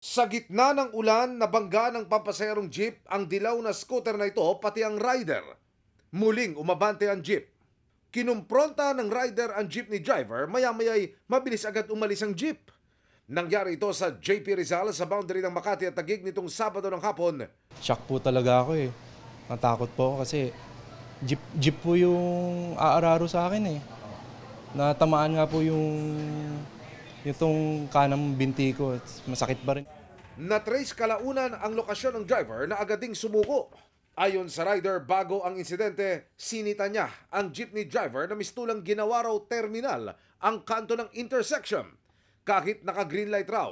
Sa gitna ng ulan, nabangga ng pampasaherong jeep ang dilaw na scooter na ito pati ang rider. Muling umabante ang jeep. Kinumpronta ng rider ang jeepney driver, maya-maya'y mabilis agad umalis ang jeep. Nangyari ito sa JP Rizal sa boundary ng Makati at Taguig nitong Sabado ng hapon. Shock po talaga ako eh. Natakot po ako kasi jeep po yung aararo sa akin eh. Natamaan nga po yung kanang binti ko. Masakit pa rin. Natrace kalaunan ang lokasyon ng driver na agad ding sumuko. Ayon sa rider, bago ang insidente, sinita niya ang jeepney driver na mistulang ginawa raw terminal ang kanto ng intersection. Kahit naka-green light raw,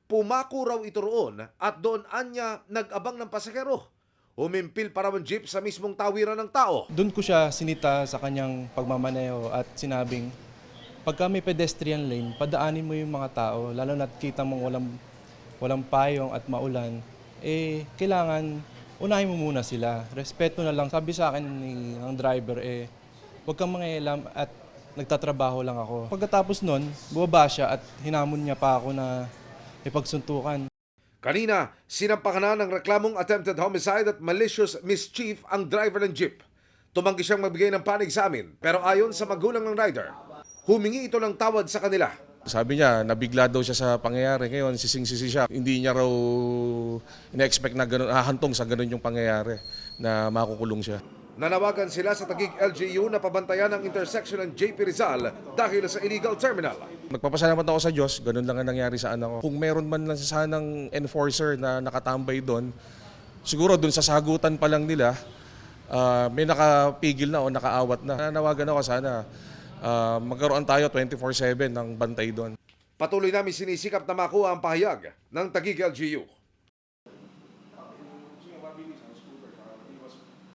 pumako raw ito roon at doon anya nag-abang ng pasahero. Umimpil pa raw ang jeep sa mismong tawiran ng tao. Doon ko siya sinita sa kanyang pagmamaneho at sinabing, pagka may pedestrian lane, padaanin mo yung mga tao, lalo na't kita mong walang payong at maulan, kailangan unahin mo muna sila. Respeto na lang. Sabi sa akin ng driver, huwag kang mangialam at nagtatrabaho lang ako. Pagkatapos nun, bumaba siya at hinamon niya pa ako na ipagsuntukan. Kanina, sinampakan na ng reklamong attempted homicide at malicious mischief ang driver ng jeep. Tumanggi siyang magbigay ng panig sa amin, pero ayon sa magulang ng rider, humingi ito ng tawad sa kanila. Sabi niya, nabigla daw siya sa pangyayari. Ngayon, sising-sisi siya. Hindi niya raw ina-expect na ganun, hahantong sa ganun yung pangyayari na makukulong siya. Nanawagan sila sa Taguig LGU na pabantayan ang intersection ng JP Rizal dahil sa illegal terminal. Magpapasalamat ako sa Diyos, ganun lang ang nangyari sa anak ko. Kung meron man lang sanang enforcer na nakatambay doon, siguro doon sa sagutan pa lang nila, may nakapigil na o nakaawat na. Nanawagan ako sana magkaroon tayo 24/7 ng bantay doon. Patuloy namin sinisikap na makuha ang pahayag ng Taguig LGU.